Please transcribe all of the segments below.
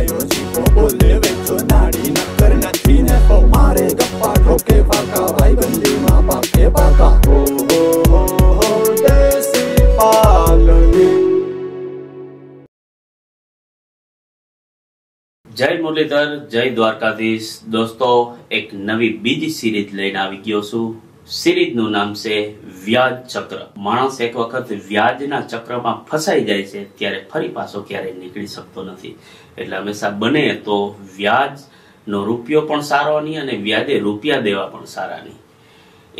ભાઈઓ જીકો બોલે વેચો નાડી નક્કર નથી ને તો મારે ગપ્પા ઠોકે પાકા ભાઈબંધીમાં પાકે પાકા હો હો હો દેશી પાલડી। જય મુરલીધર, જય દ્વારકાધીશ। દોસ્તો, એક નવી બીજી સિરીઝ લઈને આવી ગયો છું। સિરીઝનું નામ છે વ્યાજ ચક્ર। માણસ એક વખત વ્યાજના ચક્રમાં ફસાઈ જાય છે ત્યારે ફરી પાછો ક્યારેય નીકળી શકતો નથી। એટલે હંમેશા બને તો વ્યાજનો રૂપિયો પણ સારો નહીં અને વ્યાજે રૂપિયા દેવા પણ સારા નહીં,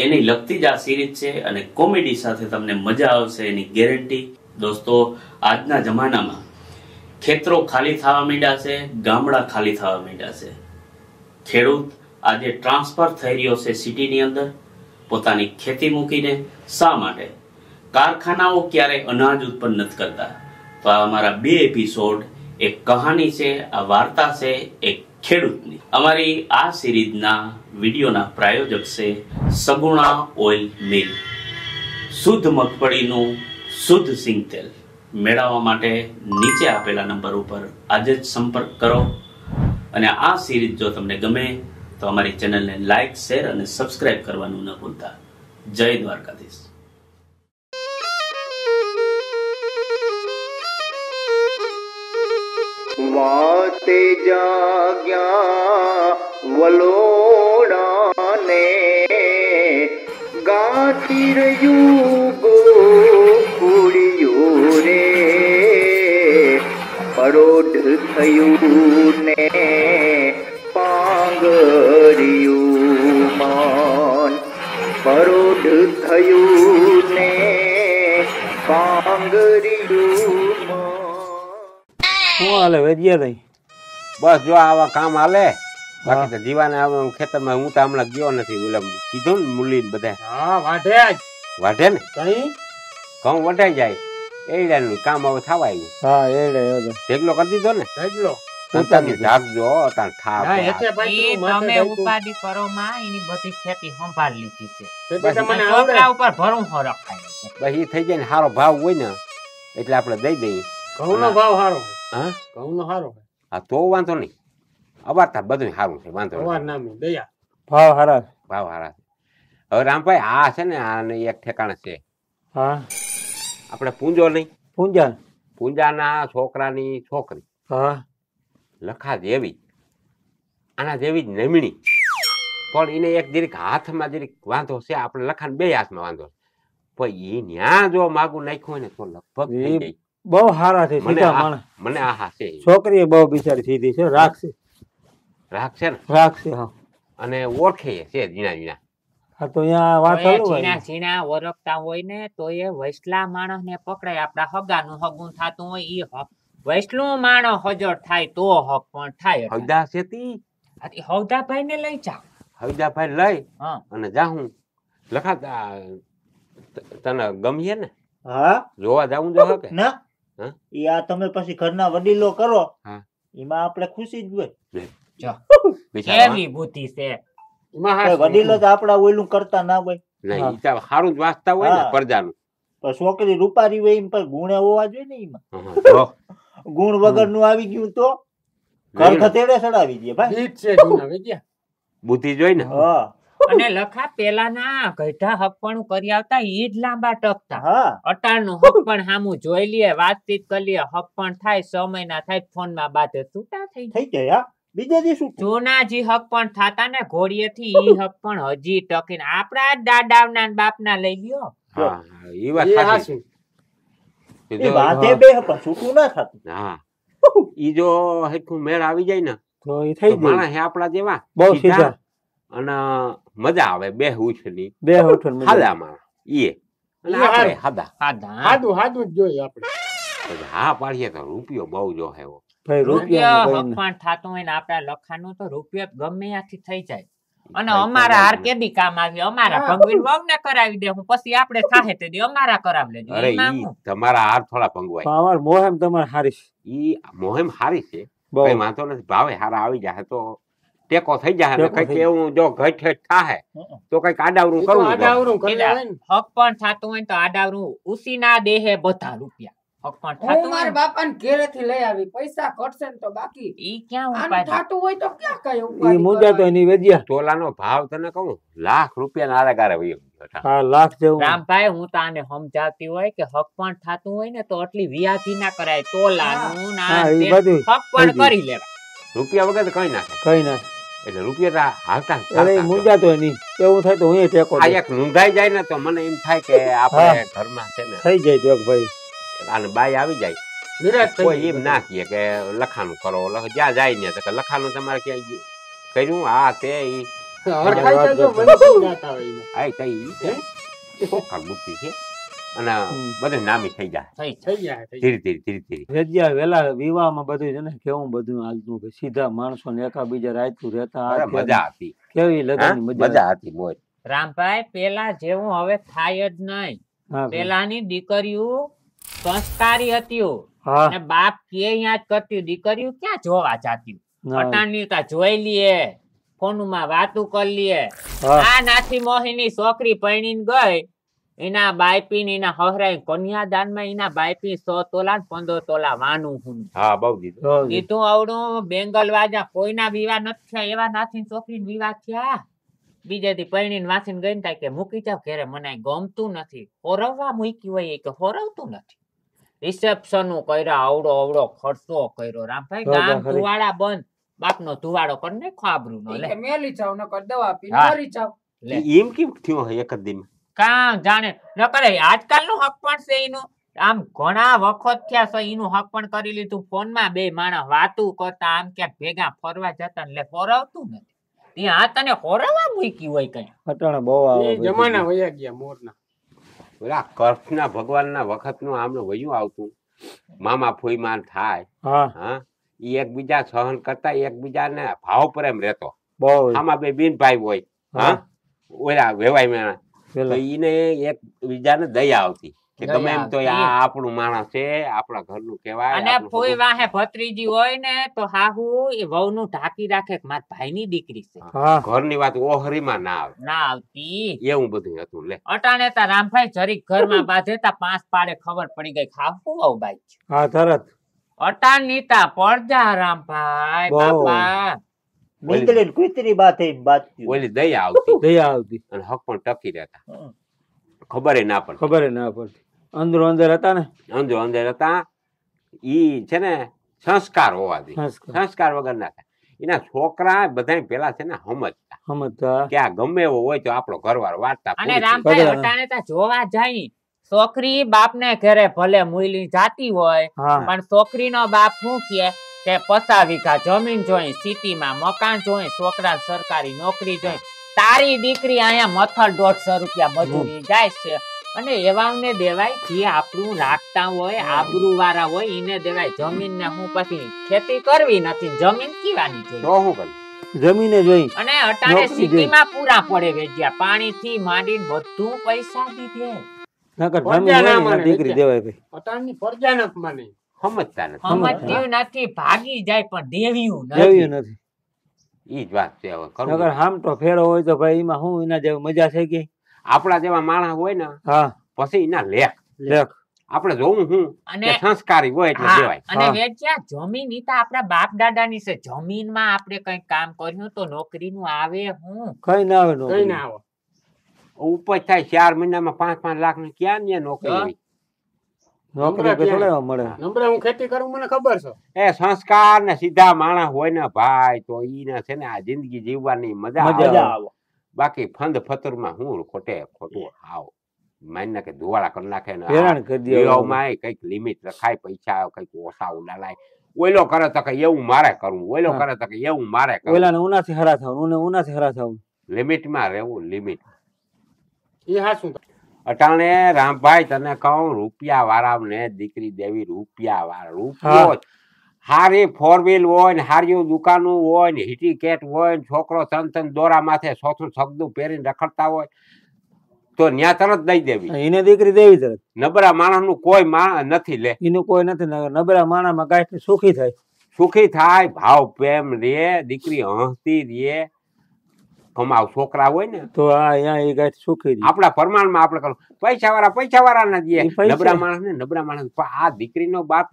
એની લગતી જ આ સિરીઝ છે અને કોમેડી સાથે તમને મજા આવશે એની ગેરંટી। દોસ્તો, આજના જમાનામાં ખેતરો ખાલી થવા માંડ્યા છે, ગામડા ખાલી થવા માંડ્યા છે। ખેડૂત આજે ટ્રાન્સફર થઈ રહ્યો છે સિટીની અંદર પોતાની ખેતી મૂકીને। શા માટે? કારખાનાઓ ક્યારે અનાજ ઉત્પન્ન નથી કરતા। તો આ અમારા 2 એપિસોડ એક કહાની છે, આ વાર્તા છે એક ખેડૂતની। અમારી આ સિરીઝના વિડીયોના પ્રાયોજક છે સગુણા ઓઇલ મિલ। શુદ્ધ મગફળીનું શુદ્ધ સિંગ તેલ મેળવવા માટે નીચે આપેલા નંબર ઉપર આજે જ સંપર્ક કરો। અને આ સિરીઝ જો તમને ગમે તો અમારી ચેનલને લાઈક, શેર અને સબસ્ક્રાઇબ કરવાનું ન ભૂલતા। જય દ્વારકાધીશ। વાતે જાગ્યા વલોડાને ગાતી રહ્યું ગોકુળિયું રે પરોઢ થયું ને પાંગરિયું માન પરોઢ થયું ને પાંગરિયું શું હાલે વેદિયા નહીં? બસ જો આવા કામ હાલે, બાકી તો જીવાને ખેતરમાં હું તો હમણાં ગયો નથી, ઓલા કીધું ને મુરલી બધા હા વાઢે જ વાઢે ને કઈ ઘઉં વઢાઈ જાય એડાનું કામ હવે થવા આવ્યું। હા એડે ઢેગલો કરી દીધો ને ઢેગલો પોતાની ઢાકજો તાર ઠાપ ના એટલે ભાઈ તું તમે માથે ઉપાધિ કરો માં એની બધી ખેતી સંભાળ લીધી છે। બસ મને આવડે છોકરા ઉપર ભરું રખાય છે। બસ એ થઈ જાય ને સારો ભાવ હોય ને એટલે આપણે દઈ દઈએ। ઘઉંનો ભાવ સારો હા ઘઉંનો સારો હા તો વાંધો નહીં, અવારતા બધું સારું છે, વાંધો અવાર નામી દયા ભાવ સારા ભાવ સારા છે। હવે રામભાઈ આ છે ને આને એક ઠેકાણે છે, હા આપણે પૂંજો નહીં, પૂંજા પૂંજાના છોકરાની છોકરી હા લખા જેવી આના જેવી જ નમણી, પણ એને એક જરીક હાથમાં જરીક વાંધો છે, આપણે લખાને 2 હાથમાં વાંધો છે, પણ એ ન્યા જો માગું નાખ્યું હોય ને તો લગભગ થઈ જાય। બહુ સારા છે સીધા માણસ, મને આહા છે છોકરી બહુ બિચારી સીધી છે, રાખશે રાખશે ને રાખશે હા અને ઓળખે છે ઝીણા ઝીણા। હા તો અહીંયા વાત ચાલુ હોય ઝીણા ઝીણા ઓળખતા હોય ને તો એ વૈસલા માણસ ને પકડાય, આપડા હગાનું હગું થતું હોય એ હક વૈસલું માણસ હજર થાય તો હક પણ થાય। હૈદા છે તી હવદાભાઈ ને લઈ જાઓ, હૈદાભાઈ લઈ હા અને જાહું લખા તને ગમીએ ને હા જોવા જાવું જો કે ના હા ઈ આ તમે પછી ઘરના વડીલો કરો હા એમાં આપણે ખુશી જ હોય। કેવી બુદ્ધિ છે। એમાં વડીલો તો આપડા ઓયલું કરતા ના હોય, નહીં ઈ તો સારું જ વાંચતા હોય ને હા. પરજાનું। પણ છોકરી રૂપારી હોય એમ પણ ગુણ હોવા જોઈએ ને, એમાં તો ગુણ વગર નું આવી ગયું તો ઘર ખતેડે ચડાવી દે ભાઈ। ગીત છે જૂના વેદિયા બુદ્ધિ જોઈ ને હા અને લખા પેલાના ગઈઢા હકપણું કરી આવતા ઈ જ લાંબા ટકતા। હા અટાણનું હકપણ સામું જોઈ લઈએ, વાતચીત કરી લઈએ, હકપણ થાય 6 મહિના થાય ફોન માં બાતે છૂટા થઈ જાય। થઈ જાય હા બીજે દિવસ જૂના જે હકપણ થાતા ને ઘોડીએથી ઈ હકપણ હજી ટકીને આપડા દાદાના ને બાપના લઈ લ્યો। હા ઈ વાત એ સાચી હાચું છે। એ વાતે બે પણ છૂટું ના થતું। હા ઈ જો હરખું મેળ આવી જાય ને તો એ થઈ તો જાય માણસ આપણા જેવા બહુ સીધા અને મજા આવે બે ઉછની બે હોઠ હાદા માણસ ઈ અને આપણે હાદા સાદા હાદું હાદું જ જોઈએ આપણે પછી હા પાડીએ તો રૂપિયો બહુ જો હે ભાઈ રૂપિયા રૂપિયા હકપણ થાતું હોય ને આપડા લખાનું તો રૂપિયો ગમે ત્યાંથી થઈ જાય। અને અમારા હાર કેદી કામ આવી, અમારા ભંગવીન વહુ ને કરાવી દે, હું પછી આપણે થાહે તે દી અમારા કરાવી લેજો। અરે એમાં ઈ હું? તમારા હાર થોડા ભંગવાય, અમાર મોહેમ તમારે હારી ઈ મોહેમ હારી છે, બહુ કઈ વાંધો નથી, ભાવે હારા આવી જાય તો ટેકો થઈ જાય ને ટેકો કઈક થઈ એવું જો ઘટ થાહે તો કઈક આડાવરું એ તો કરવું આડાવરું કરી એટલે લેવાય ને હક પણ થાતું હોય ને તો આડાવરું ઉસીના દેહે બધા રૂપિયા। હક પણ હું થાતું મારા હોય બાપાને ઘેરેથી લઈ આવી પૈસા ઘટશે ને તો બાકી ઈ ક્યાં આનું ઉપાધિ થાતું હોય તો ક્યાં કઈ ઈ ઉપાધિ મુંજા તો કરવાની? એની વેજ્યા તોલાનો ભાવ તને કહું ₹1,00,000 આરે ગારે વયો ગયો. હા લાખ જેવું રામભાઈ હું તો આને સમજાવતી હોય કે હક પણ થાતું હોય ને તો આટલી વ્યાજી ના કરાય તોલાનું ને હા આ એ તે બધું હક પણ થઈ કરી લેવાય રૂપિયા વગર તો કઈ નાખે કઈ ના એટલે રૂપિયા તો હાલતા ને અરે ચાલતા. મુંજા તો એની એવું થાય તો હું ટેકો આ દઉં. એક નોંધાઈ જાય ને તો મને એમ થાય કે આપણે ઘરમાં છે ને થઈ જાય તો ભાઈ આને બાઈ આવી જાય નિરાશ થઈ કોઈ જાય એમ ના કહે કે લખાણું કરો જ્યાં જાય ને તો કે લખાણું તમારે ક્યાંય કર્યું આ તે ઈ હરખાઈ જાય તો મને કેમ જાતા હોય એને? આય કઈ ખોખર બુદ્ધિ છે અને બધું નામી થઈ જાય થઈ જાય. થઈ જાય થઈ ધીરે ધીરે ધીરે ધીરે વેજ્યા વેલા વિવાહમાં બધું છે ને કેવું બધું હાલતું કે સીધા માણસો ને એકાબીજા રાયતું રહેતા આ અરે તે. મજા હતી કેવી હા? લગનની મજા મજા હતી મોજ રામભાઈ પેલા જેવું હવે થાય જ નહીં હા ભાઈ. પેલાની દીકરીઓ સંસ્કારી હતી હા અને બાપ કે યાદ કરતી દીકરીઓ ક્યાં જોવા જાતી હા. અટાણની તા જોઈ લીએ ફોનમાં વાતું કરી લીએ હા. આ નાથી મોહીની છોકરી પરણીને ગઈ એના બાયપી ને એના હહરાઈ કન્યાદાનમાં એના બાયપી 100 તોલા ને 15 તોલા વાનું હું હા બહુ દીધું તો કીધું આવડું બેંગલ વાજા કોઈના વિવાહ નથી થયા એવા નાથી છોકરી વિવાહ થયા બીજે દી પરણીને વાંચીને ગઈ ને થાય કે મૂકી જાવ ઘેરે મને અહીં ગમતું નથી હોરવવા મૂકી હોય એ કે હોરવતું નથી રિસેપ્શન કર્યા આવડો આવડો ખર્ચો કર્યો રામભાઈ તો ગામ ખરી. ધુવાડા બંધ બાપનો ધુવાડો કરી નાખો આબરૂ નો ઈ લે કે મેલી જાવ નકર દવા પીને હા. મરી જાવ લે. એમ કેમ થયું હોય એક જ દિન કાં જાણે ન કરે આજકાલ નું હક પણ છે એનું આમ ઘણા વખત થયા છે એનું હક પણ કરી લીધું ફોનમાં બે માણસ વાતું કરતા આમ ક્યાંક ભેગા ફરવા જતા ને લે હોરવતું નથી ત્યાં આ તને હોરવવા મૂકી હોય કઈ અટાણે બહુ આવે એ ભાઈ. જમાના વયા ગયા મોરના. ઓલા કૃષ્ણ ભગવાનના વખતનું આમને વયું આવતું મામા ફોઈમાં થાય હા હા ઈ એકબીજા સહન કરતા એકબીજાને ભાવ પ્રેમ રહેતો બહુ આમાં બે બેન ભાઈ હોય હા ઓલા વેવાય મેણા તો પેલા ઈને એકબીજાને દયા આવતી કે દયા ગમે એમ તો આવતી. આ આપણું માણસ છે આપણા ઘરનું કહેવાય અને આપણું ફોઈ સગું. વાહે ભત્રીજી હોય ને તો હાહુ એ વહુનું ઢાંકી રાખે કે મારા ભાઈની દીકરી છે હા ઘરની વાત ઓહરીમાં ના આવે ના આવતી એવું બધું હતું લે અટાણે તા રામભાઈ જરીક ઘરમાં બાંધે તા 5 પાડે ખબર પડી ગઈ ખાવું આવું બાઈ હા તરત અટાણની તા પડજા રામભાઈ બહુ. બાપા નીંદડી ને કૂતરી બાતે બાજતી ઓલી દયા આવતી દયા આવતી અને હક પણ ટકી રહેતા ખબર ના પડતી ખબર ના પડતી અંદરો અંદર હતા ને અંદર અંદર હતા ઈ છે ને સંસ્કાર હોવા જોઈએ સંસ્કાર. સંસ્કાર વગર ના થાય એના છોકરા બધા પેલા છે ને સમજતા સમજતા કે આ ગમે એવો હોય તો આપણો ઘરવાળો વાર્તા અને પૂરી થઈ. રામભાઈ બધા. અટાણે તા જોવા જાય છોકરી બાપને ઘરે ભલે મુઈલી જાતી હોય હા પણ છોકરીનો બાપ શું કે 50 વીઘા જમીન જોઈ સિટીમાં મકાન જોઈ છોકરા સરકારી નોકરી જોઈ તારી દીકરી અહીંયા મથલ 150 રૂપિયા મજૂરી જાય છે અને એવાને દેવાય જે આપણું રાખતા હોય આબરૂ વાળા હોય એને દેવાય જમીન ને હું પછી ખેતી કરવી નથી જમીન કીવાની જોઈએ તો શું કરું જમીને જોઈ અને અટાણે નોકરી જોઈ. સિટીમાં પૂરા પડે વેચ્યા પાણી થી માંડીને બધું પૈસા દીધે નકર ફરજા જમીન ના હોય ને માને દીકરી વેચ્યા. દેવાય ભાઈ અટાણની ફરજા નથી માની. સમજતા નથી સમજ્યું નથી ભાગી જાય પણ દેવ્યું નથી દેવ્યું નથી ઈ જ વાત છે હવે કરવું નકર હામ તો ફેરો હોય તો ભાઈ એમાં શું એના જેવી મજા થઈ ગઈ આપણા જેવા માણસ હોય ને હા પછી એના લેખ લેખ આપણે જોવું હું અને કે સંસ્કારી હોય એટલે હા, દેવાય અને હા. વેચ્યા જમીન ઈ તો આપણા બાપ દાદાની છે જમીનમાં આપણે કઈ કામ કર્યું તો નોકરીનું આવે હું કઈ ના આવે કઈ નોકરી. ના આવો. ઉપર થાય 4 મહિનામાં 5-5 લાખ ની ક્યાં ને નોકરી હા. હોય નોકરી કે થોડા એવા મળે નંબરે હું ખેતી કરું મને ખબર છે. એ સંસ્કાર ને સીધા માણસ હોય ને ભાઈ તો ઈને છે ને આ જિંદગી જીવવાની મજા મજા આવે. મજા આવે બાકી ફંદ ફતરમાં હું ખોટું આવ માન્ય કે ધુવાળા કરી નાખે ને હેરાન કરી દે વિવાહમાં કઈક લિમિટ રખાય પૈસા કઈક ઓછા ઉડાલાય ઓઈલો કરે તો કે એવું મારે કરવું ઓઈલો હા. કરે તો કે એવું મારે કરવું ઓલાને ઉનાથી હરા થવું ઉનાથી હરા થવું લિમિટમાં રહેવું લિમિટ એ હાચું. અટાણે રામભાઈ તને કહું રૂપિયા વાળાને દીકરી દેવી રૂપિયા વાળા રૂપિયો જ. હારી 4 વ્હીલ હોય ને હારી દુકાનો હોય ને હિટી કેટ હોય ને છોકરો તન દોરા માથે ચોથું સગદું પહેરીને રખડતા હોય તો ન્યા તરત દઈ દેવી એને દીકરી દેવી તરત નબળા માણસ નું કોઈ નથી લે એનું કોઈ નથી નબળા માણામાં ગાય સુખી થાય સુખી થાય ભાવ પ્રેમ રે દીકરી હસતી રે કમાવ છોકરા હોય ને તો આ અહીંયા એ ગાંઠ સુખી રહી. આપણા પ્રમાણમાં આપણે કરો પૈસા વાળા ના દઈએ ઈ પૈસા- નબળા માણસ ને નબળા માણસ પણ આ દીકરીનો બાપ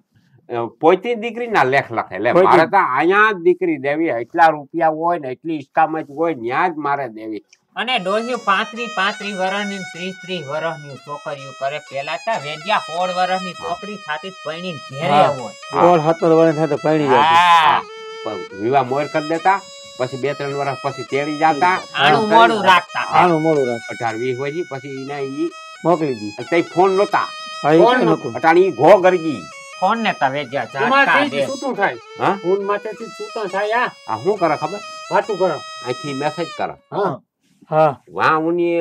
પોતે દીકરી ના લેખ લખે લે પોઈતી. મારે તો અહીંયા જ દીકરી દેવી એટલા રૂપિયા હોય ને એટલી ઇસ્કામત હોય ત્યાં જ મારે દેવી અને ડોહ્યું 35 વર્ષની 30 વર્ષની છોકરીઓ કરે. પેલા તો વેડિયા 16 વર્ષની છોકરી થાતી પૈણીને ઘેરે હા. હોય. 16-17 વર્ષ થાય તો પરણી જાય. હા, પણ વિવાહ મોર કરી દેતા પછી 2-3 વર્ષ પછી તેડી જાતા આણું મોડું રાખતા. આનું મોડું રાખ 18-20 વર્ષ પછી એને ઈ મોકલી દી. તઈ ફોન નહોતા હા, એ કોણ કઈ નહોતું? નહોતું. અટાણી ઈ ઘો ગરગી ફોન ને તો વેડિયા ઝાટકા એમાંથી દે. છૂટું થાય હા ફોન માંથી છૂટું થાય આ શું કરે ખબર વાતું કરો અહીંથી મેસેજ કરે હા હા વાં ઉની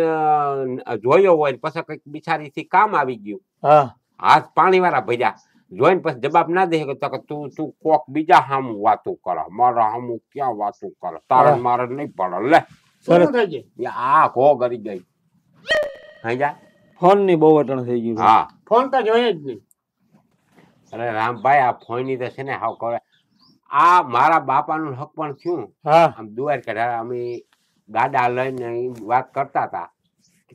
જોયો હોય ને પછી કઈક બિચારી થી કામ આવી ગયું હા હાથ પાણી વાળા ભર્યા જોઈને પછી જવાબ ના દે તો કે તું કોક બીજા હામું વાતું કરે મારા હામું ક્યાં વાતું કરે તારે ને મારે નહીં પડે લે શું થઈ જાય એ આ ઘો ગરી ગઈ થઈ જાય ફોન ની બહુ અટણ થઈ ગયું છે. હા ફોન તો જોઈએ જ નહીં અરે રામભાઈ આ ફોન ની તો છે ને હાવ કરે આ મારા બાપાનું હક પણ થયું હા આમ દુવાર કાઢ્યા અમે ગાડા લઈને ઈ વાત કરતા હતા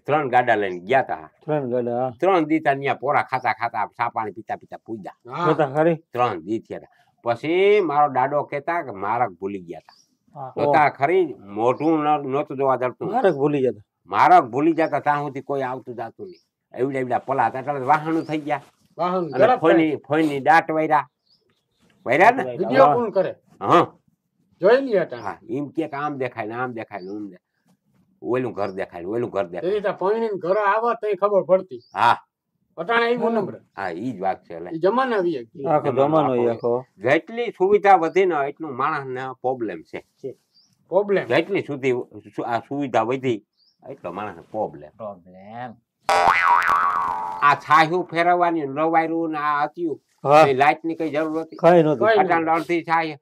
3 ગાડા લઈને ગયા હતા 3 ગાડા. હા 3 દી ત્યાં પોરા ખાતા ખાતા ચા પાણી પીતા પીતા પૂજ્યા હા જોતા ખરી. 3 દી થયા હતા. પછી મારો દાડો કહેતા કે મારક ભૂલી ગયા હતા હા. જોતા ખરી મોઢું નહોતું જોવા દડતું મારે ભૂલી જતા. મારક ભૂલી જતા ત્યાં સુધી કોઈ આવતું જાતું નહીં એવડા એવડા પલા હતા એટલે વાહણું થઈ ગયા વાહન અને ઝડપ થાય. ફોઈની દાટ વૈરા ને વિડીયો હા. કોલ કરે હા જોઈ લ્યો તા હા એમ કે આમ દેખાય ને આમ દેખાય ને આમ દેખાય ઓલું ઘર દેખાય ને ઓલું ઘર એ દેખાય રીતે પૈણીને ઘરે આવે તો ખબર પડતી હા અટાણે એવું નંબર હા ઈ જ વાત છે એટલે એ જમાના આવી ગયા આખો જમાનો ઈ આખો. જેટલી સુવિધા વધી ને એટલું માણસને પ્રોબ્લેમ છે પ્રોબ્લેમ જેટલી સુધી આ સુવિધા વધી એટલો માણસને પ્રોબ્લેમ પ્રોબ્લેમ. આ છાયું ફેરવવાની રવાયરું ને આ હતું હા લાઈટ ની કઈ જરૂર હતી કઈ નહોતું. કઈ અટાણ અડધી છાય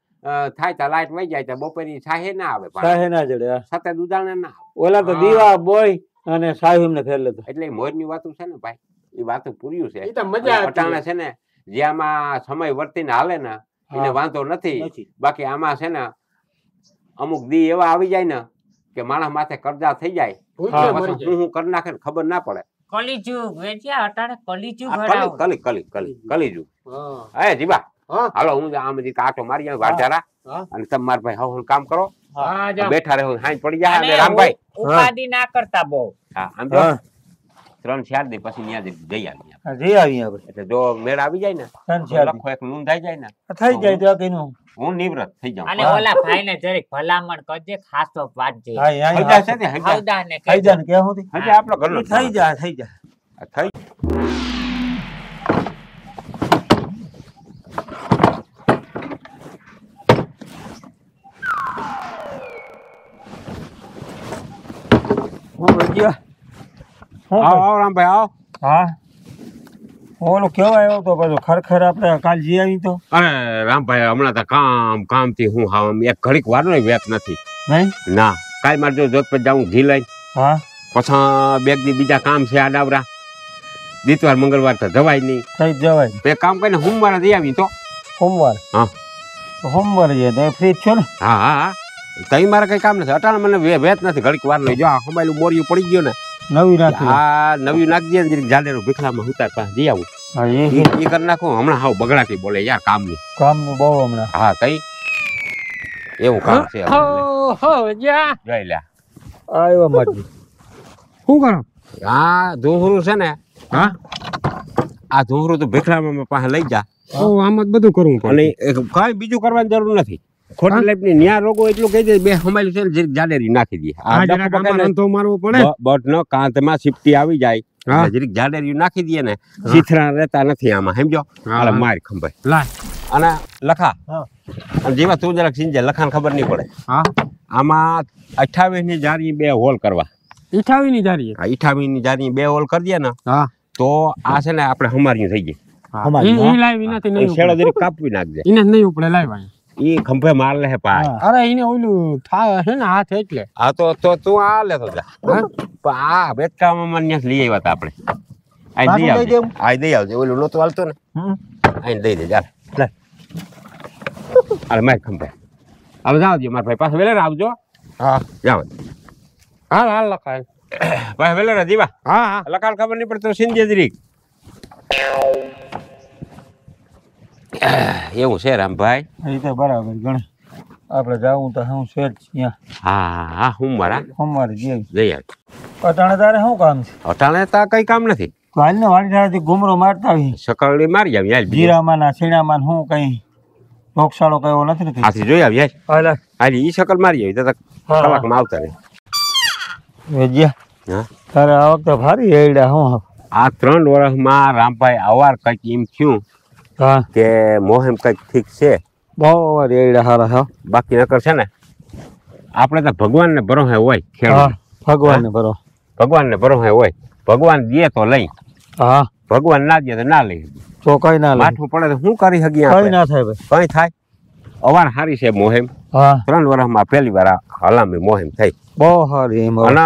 થાય તો લાઈટ વહી જાય તો બપોરની છાહે ના આવે સાહે ના જડે. હા. સતત ઉદાહરણે ના આવે ઓલા તો હા. દીવા બોય અને સાહેબ એમને ફેર લેતો. એટલે મોરની વાતું છે ને ભાઈ એ વાતું પૂર્યું છે એ તો મજા અને હતી. અટાણે છે ને જે આમાં સમય વર્તીને હાલે ને એને હા. વાંધો નથી નથી. બાકી આમાં છે ને અમુક દી એવા આવી જાય ને કે માણસ માથે કરજા થઈ જાય ભૂલથી હા, મરી પછી જાય. હું કરી નાખે ને ખબર ના પડે કલિજુગ વેડિયા અટાણે કલિજુગ આ ભરાવું. કલીજું હા હે જીવા હા હાલો હું આમ કાંટો મારી જાય વાઢારા હા. અને તમે મારા ભાઈ હવે કામ કરો હા જા બેઠા રહો હાઈ પડી જાય અને અને રામભાઈ ઉપાધિ ના કરતા બહુ. હા આમ જો હા 3-4 દી પછી ન્યા જઈ આવી હા, જઈ આવીએ આપણે. એટલે જો મેળ આવી જાય ને ત્રણ તો ચાર દી. લખો એક નોંધાઈ જાય ને થઈ જાય તો કઈનું. હું નિવૃત્ત થઈ જાઉં અને ઓલા ભાઈ ને જરીક ભલામણ કરજે ખાસો વાંચજે. હા થઈ અહીંયા જાય છે ને હજી હવદા ને થઈ જાય ને કે હું હજી આપણો ઘરનો જ થઈ જાય થઈ જાય. થઈ હું ભજીયા. હું આવો આવો રામભાઈ આવો હા ઓલું કેવાય આવ્યો તો પાછો ખરેખર આપણે કાલ જઈ આવી તો અરે રામભાઈ હમણાં તો કામ થી હું હા એક ઘડીક વાર નો વેત નથી નહીં. ના કાલ મારે જો જોત પર જાઉં ઘી લઈ હા પછી બે દી બીજા કામ છે આડાવડા દીતવાર મંગળવાર તો જવાય નહીં થઈ જ જવાય. તો એક કામ કરીને સોમવારે જઈ આવી તો સોમવાર. હા. તો સોમવારે જઈએ તમે ફ્રી જ છો ને. હા હા હા તઈ મારે કઈ કામ નથી અટાણે મને વેત નથી ઘડીક વાર નહીં જો આ હમાયલું બોરિયું પડી ગયું ને નવી નાખી. આ નવી નાખી દે ને જરીક જાડેરું ભીખલામાં ઉતાર પાસે જઈ આવું હા એ ઈ કરી નાખું હમણાં હાવ બગડાટી બોલે યાર કામની કામનું બહુ હમણાં. હા તઈ એવું કામ છે હો જા જોઈ લે આવ્યા માટી. શું કરો આ ધોહરું છે ને હા આ ધોહરું તો ભીખલામાં પાસે લઈ જા આમ જ બધું કરવું અને કઈ બીજું કરવાની જરૂર નથી ખોટી લાઈફની ન્યા રોગો એટલું કહી દે બે હમાયલું છે ને જરીક જાડેરી નાખી દે આ ડખો પકડીને રંધો મારવો પડે બટ નો કાંતમાં સિફટી આવી જાય હા. એટલે જરીક જાડેરી નાખી દઈએ ને સીથરા રહેતા નથી આમાં સમજો હાલે માર ખંભાઈ લાય અને લખા હા. અને જેવા તું જરાક સિંજે લખાણ ખબર નહીં પડે હા આમાં 28 ની જારી 2 હોલ કરવા 28 ની જારી આ 28 ની જારી 2 હોલ કરી દે ને હા તો આ છે ને આપણે હમારિયું થઈ જાય અમારી ઈ લાઈવ નથી નહીં શેડો જરીક કાપવી નાખજે એને નહીં ઉપડે લાઈવ ઈ ખંભે માર લે પાય હા. અરે એને ઓલું થાય છે ને હાથ એટલે આ તો તું આ લેતો જા હા? પણ આ બેટકામાં મને લઈ આવ્યા હતા આપણે આ દઈ પાછું દઈ આવજે દેવું? આ દઈ આવજે ઓલું નહોતું હાલતો ને હમ. આઈને દઈ દે જા લે. અરે માર ખંભે હવે જાવ દે મારા ભાઈ પાસે વેલે આવજો હા જાવ હાલ હાલ લખાય ભાઈ વેલેરા દીવા હા હા લખાણ ખબર નહીં પડતો સિંધે જરીક એવું છે રામભાઈ એ તો બરાબર ગણે આપણે જાવું તો હું છે જ ત્યાં હા હા હું મારા સોમવારે જઈએ જઈ આવ અટાણે તારે શું કામ છે અટાણે તા કઈ કામ નથી તો હાલને વાડી ધારાથી ઘુમરો મારતા આવી સકરડી મારી આવી હાલ જીરામાં ના છીણામાં શું કઈ રોગશાળો કયો નથી ને કઈ આથી જોઈ આવી હાલ હાલ હાલ ઈ શકલ મારી આવી તો કલાકમાં આવતા રહે વેજ્યા હા તારે આ વખતે ભારી એડા હું આ 3 વર્ષમાં રામભાઈ અવાર કઈક એમ થયું હા કે મોહેમ કઈક ઠીક છે બહુ અવાર એડા હારા હા બાકી નકર છે ને આપણે તો ભગવાનને ભરોસે હોય હા ખેડૂત ભગવાનને ભરો ભગવાનને ભરોસે હોય ભગવાન દે તો લઈ હા ભગવાન ના દે તો ના લઈ તો કઈ ના લે માઠું પડે તો શું કરી શકીએ કઈ આપણે ના થાય ભાઈ કઈ થાય અવાર હારી છે મોહેમ હા 3 વર્ષમાં પહેલી વાર હલામી મોહેમ થઈ બહુ સારી એમ અને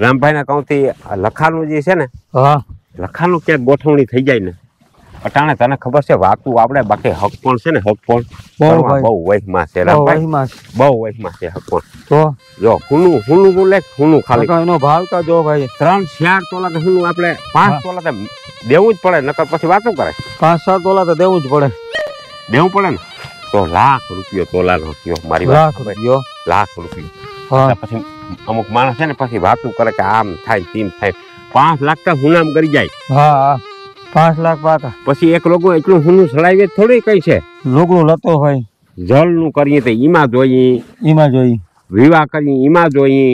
રામભાઈના કહુંથી લખાનું જે છે ને હા લખાનું ક્યાંક ગોઠવણી થઈ જાય ને અટાણે તને ખબર છે વાતું આપણે બાકી હક પણ છે ને હક પણ ભાઈ. બહુ વહીમાં છે બહુ રામભાઈ વહીમાં છે. બહુ વહીમાં છે હક પણ તો જો હુનું તું લે હુનું ખાલી કાકા એનો ભાવ તો જો ભાઈ 3-4 તોલા તો હુનું આપણે 5 તોલા તો દેવું જ પડે નકર પછી વાતું કરે 5-7 તોલા તો દેવું જ પડે દેવું પડે ને તો ₹1,00,000 તોલાનો થયો મારી વાત લાખ ખબર? રૂપિયો ₹1,00,000 હા પછી અમુક માણસ છે ને પછી વાતું કરે કે આમ થાય તેમ થાય 5 લાખ તો હુનામ કરી જાય હા હા 5 લાખ પાકા પછી એક લોકો એટલું હુનું ચડાવીએ થોડી કઈ છે લુગડું લતો હોય જળનું કરીએ તો ઈમાં જોઈએ એમાં જોઈ વિવાહ કરીએ ઈમાં જોઈએ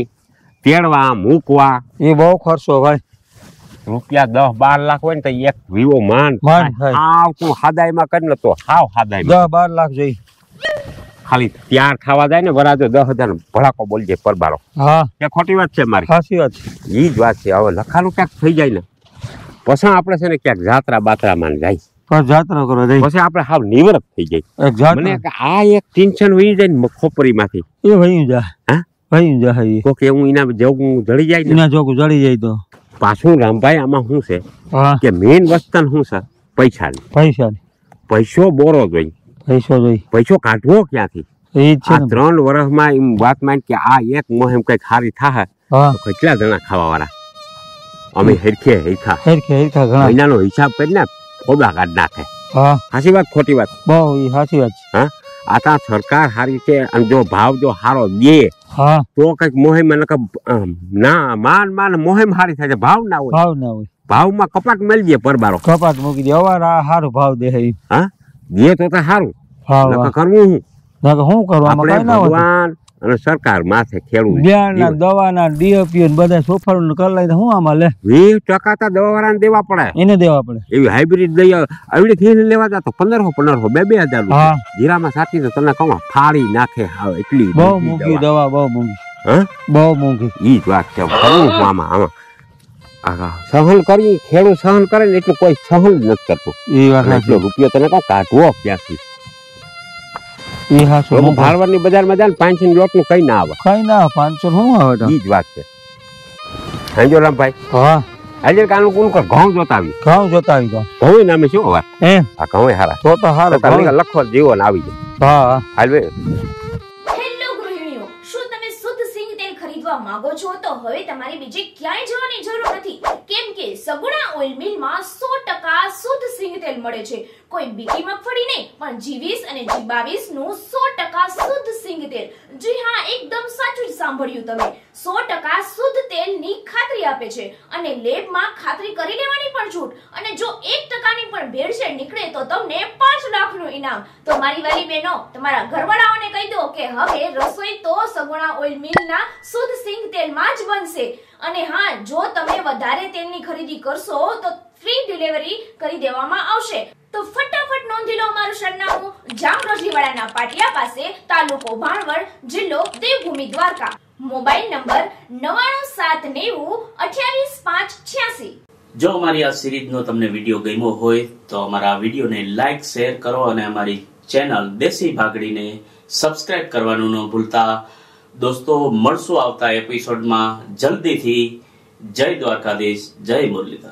તેડવા મૂકવા એ બહુ ખર્ચો ભાઈ રૂપિયા 10-12 લાખ હોય ને તો એક વિવો માંડ માંડ થાય. હાવ તું હાદાઈમાં કરી લે તો હાવ હાદાઈમાં 10-12 લાખ જોઈ ખાલી તૈયાર થવા જાય ને વરાજો 10,000 નો ભડાકો બોલજે પરબારો હા કે ખોટી વાત છે મારી સાચી વાત છે ઈ જ વાત છે હવે લખાનું ક્યાંક થઈ જાય ને પછી આપણે છે ને ક્યાંક જાત્રા બાત્રામાં જાય પણ જાત્રા કરો જઈ પછી આપણે હાવ નિવૃત્ત થઈ જાય એક જાત્રા મને કે આ એક ટેન્શન વહી જાય ને ખોપરીમાંથી એ ભઈ જા હા? ભઈ જા એ કોક એવું એના જવું જડી જાય ને એના જોગું જડી જાય તો પાછું રામભાઈ આમાં શું છે હા કે મેઇન વસ્તુ શું છે પૈસાની પૈસા પૈસો બોરો જોઈ પૈસો જોઈ પૈસો કાઢવો ક્યાંથી એ જ છે આ ને 3 વર્ષમાં એમ વાત માંડ કે આ એક મોહેમ કઈક સારી થાય હા તો કેટલા જણા ખાવા વાળા અમે હેરખે હેરખા હેરખા ઘણા મહિનાનો હિસાબ કરીને ફોદા કાઢ નાખે હા સાચી વાત ખોટી વાત બહુ એ સાચી વાત છે હા આ ત્યાં સરકાર સારી છે અને જો ભાવ જો સારો દે હા તો કઈક મોહેમ ના માન મોહેમ સારી થાય છે ભાવ ના હોય ભાવ ના હોય ભાવમાં કપાટ મેળવીએ પરબારો કપાટ મૂકી દે અવાર આ સારો ભાવ દે એ હા દે તો સારું ભાવ નકર કરવું હું ના શું કરવામાં આપણે કઈ ના હોય ભગવાન અને સરકાર માથે ખેડૂત બિયારણના દવાના ડીએપી ને બધા સોફાનું કરી લઈને શું આમાં લે 20% તો દવાવાળાને દેવા પડે એને દેવા પડે એવી હાઇબ્રિડ દઈ આવડી થી લેવા જતો 1500 2,000 હા જીરામાં સાચી તો તને કહું ફાડી નાખે હાવ એટલી બહુ મોંઘી દવા બહુ મોંઘી હા બહુ મોંઘી ઈ જ વાત છે કરવું હું આમાં સહન કરી ખેડૂત સહન કરે ને એટલું કોઈ સહન જ નથી કરતું એ વાત અને એટલો રૂપિયો તને કહું કાઢવો ક્યાંથી એ હાસો લોકો ભારવારની બજારમાં જાય ને 500 લોટનું કઈ ના આવે કઈ ના 500 શું આવે તો ઈ જ વાત છે હાંજો રામભાઈ હા આજે કાનું કોણ કર ઘઉં જોતા આવી ઘઉં જોતા આવી તો ઘઉં નામે શું અવાર એમ આ ઘઉં હારા તો હારો લખવા જીવન આવી જાય હા હાલ ભાઈ હેલો ગૃહિણીઓ, શું તમે શુદ્ધ સિંગ તેલ ખરીદવા માંગો છો તો હવે તમારે બીજે ક્યાંય જવાની જરૂર નથી, કેમ કે સગુણા ઓઇલ મિલમાં 100% શુદ્ધ સિંગ તેલ મળે છે. કોઈ બીટી મગફળી નહીં, પણ G20 અને G22 નું 100% શુદ્ધ સિંગ તેલ. જી હા, એકદમ સાચું જ સાંભળ્યું તમે. 100% શુદ્ધ તેલની ખાતરી આપે છે અને લેબમાં ખાતરી કરી લેવાની પણ છૂટ. અને જો 1% ની પણ ભેળસેળ નીકળે તો તમને 5 લાખનું ઇનામ. તો મારી વાલી બહેનો, તમારા ઘરવાળાઓને કહી દો કે હવે રસોઈ તો સગુણા ઓઇલ મિલના શુદ્ધ સિંગ તેલમાં જ બનશે. અને હા, જો તમે વધારે તેલની ખરીદી કરશો તો ફ્રી ડિલિવરી કરી દેવામાં આવશે. તો ફટાફટ નોંધી લો અમારું સરનામું: જામરોજીવાડાના પાટિયા પાસે, તાલુકો ભાણવડ, જિલ્લો દેવભૂમિ દ્વારકા. Mobile number 9979028586. જો અમારી આ સિરીઝનો તમને વિડીયો ગમ્યો હોય તો અમારા વિડીયોને લાઈક, શેર કરો અને અમારી ચેનલ દેશી ભાગડીને સબસ્ક્રાઇબ કરવાનું ન ભૂલતા. દોસ્તો, મળશું આવતા એપિસોડમાં જલ્દીથી. જય દ્વારકાધીશ, જય મુરલીધર.